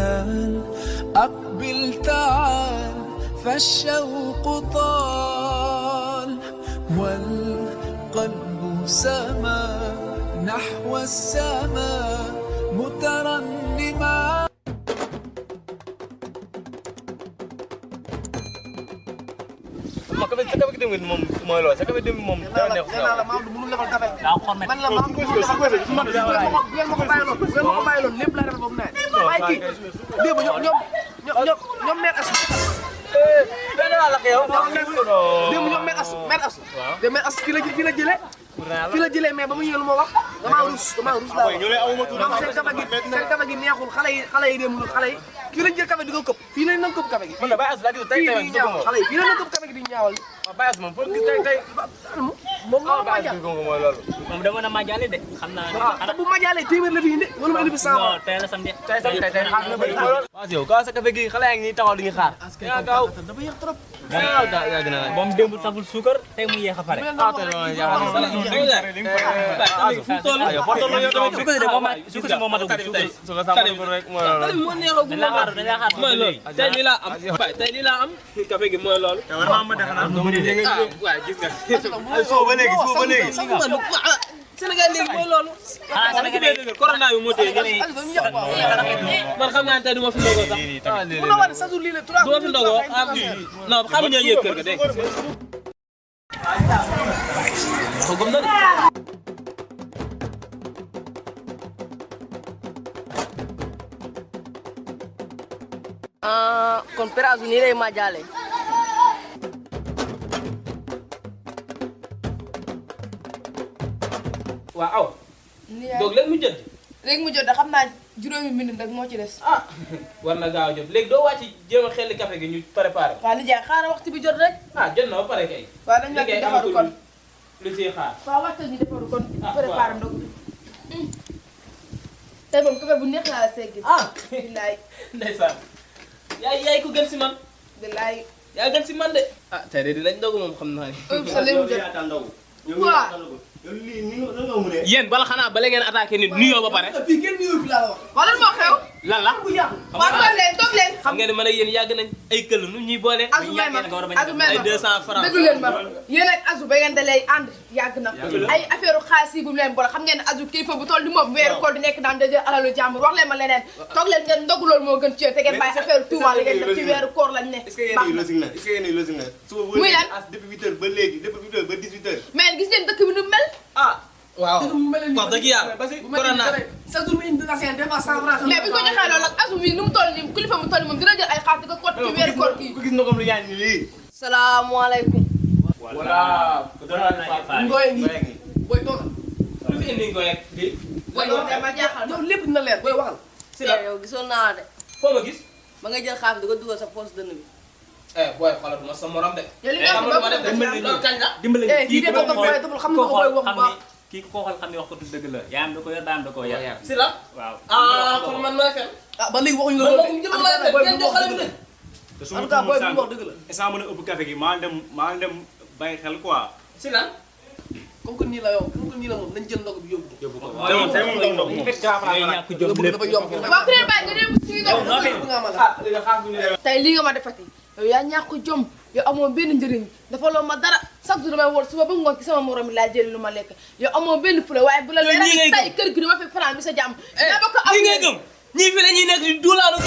المنال أقبل تعال فالشوق طال والقلب سما نحو السماء مترنما. Maka bisa kami kita minum molo, saya kami minum jangan nek. Nena la maam du mënu lebal café. Man la maam du Ko mënu lebal café. Ngeen ma ko bàyyiloon lépp laa defal ba mu naaj. Waaye kii démb ñoom mère Assou. Dana la ak yow. Démb ñoom mère Assou. De mère Assou fii la jëlee mais ba mu ñëw lu ma wax damaa rus laa wax. ñoom seen café gi neexul xale yi démb xale yi fii lañ jël café di ko këpp fii lañ këpp café gi. Man la Baye Assou la gis tay tay ñaaw xale yi fii lañ këpp café gi di ñaawal. Baye Assou moom fo gis tay moom moo ma Baye jàll. Assou ko mooy loolu. moom dama na majale de xam naa te bu ma jàllee téeméer la fi indi wala ma indi fi 100. non tey la samedi tay xaar na bari loolu. Waaw yow ka sa café gi xale yaa ngi nii taxaw di ñu xaar. Ya gaaw. dafa yéex trop. Ya gën a. moom démb saful suukar tey mu yéex a pare suukar moo matagul tey lii laa am tey lii laa am café gi mooy loolu waaw gis nga Suba ba léegi. Sénégal léegi mooy loolu. xanaa Sénégal corona bi moo téye man xam naa ne tey du ma fi ndogoo sax mun na war a chaque jour lii la 3 du ma fi ndogoo non xam nga ñoo yëg kër ga dégg ko gëm na de kon Pera nii lay majale. waaw donc léegi mu jot léegi mu jot da xam naa juróomi minute rek moo ci des. war na gaaw a jot léegi doo wàcc jéem a xelli café gi ñu préparé waaw nijaay xaaral waxtu bi jot rek. jot na ba pare kay waaw dañu la defaru kon. lu ciy xaar waaw waxtu ñu defaru kon. préparé ndog bi. tey moom café bu neex laa la segg. billaay. ndeysaan yaay ku gën si man billaay. yaa gën si man de tey de dinañ ndogu moom xam naa ni sa léegi mu jot. waaw. yéen bala xanaa bala ngeen attaqué nit nuyoo ba pare fii kenn nuyoo fi laa la wax. wala moo xew. lan la waaw toog leen. xam ngeen ne man ak yéen yàgg nañ ay këll nu ñuy boole Azu may ma Azu may ay ma 200 francs déglu leen ma yéen ak Azu ba ngeen dalee ànd yàgg na ay affaire xaalis yi bu mu leen boole xam ngeen ne Azu kilifa bu toll ni moom weeru koor di nekk daan da jël alalu jàmbur wax leen ma leneen toog leen ngeen ndogu loolu moo gën ci yéen te ngeen bàyyi affaire tuuma la ngeen def ci weeru koor lañ ne muy lan depuis 8h ba léegi depuis 8h ba 18h. mais gis ngeen dëkk bi nu mel waaw wax dëgg yàlla corona chaque jour mu indi na seen dépense 100 francs. mais bi ko joxee loolu nag Azu mi nu mu toll nii kilifa mu toll nii moom dina jël ay xaalis di ko kott ci weeru koor kii ku gis na comme lu yaay ni lii. salaamaaleykum Voilà. Ngoye ngi booy toogal. lu fi indi ngoy ak di booy ma jaaxal yow lépp dina leer booy waxal. si la yow gisoon naa de foo ma gis ba nga jël xaalis di ko dugal sa poche dënn bi booy xoolal ma sa morom de yow li nga ma def loolu kañ la dimbali kii de doon booy deful xam nga ko booy wax bu baax. kii ko xool xam ne wax ko du dëgg la yaayam da ko yor daam da koo yar si la waaw kon man maa fen ba léegi waxuñu la loolu de. ngeen jox xale bi de te su en ma tout cas booy tuumul bu wax dëgg la. sànq mën a ëpp café gi maa ngi dem bàyyi xel quoi. si lan comme que nii la yow comme que nii la moom nañ jël ndog bi yóbbu ko. tey moom ndog moom. ñàkk jom yóbbu ko dafa yomb. waaw ku ne bàyyi nga dem ci tey lii nga ma defati yow yaa ñàkk jom yow amoo benn njëriñ dafa loo ma dara chaque jour damay wóor suba ba ngoon ci sama morom laa jël lu ma lekk yow amoo benn fula waaye bu la leeral tey kër gi dama fi fanaan bi sa jàmm. lii ngay gëm ñii fi la ñuy nekk di duulaanu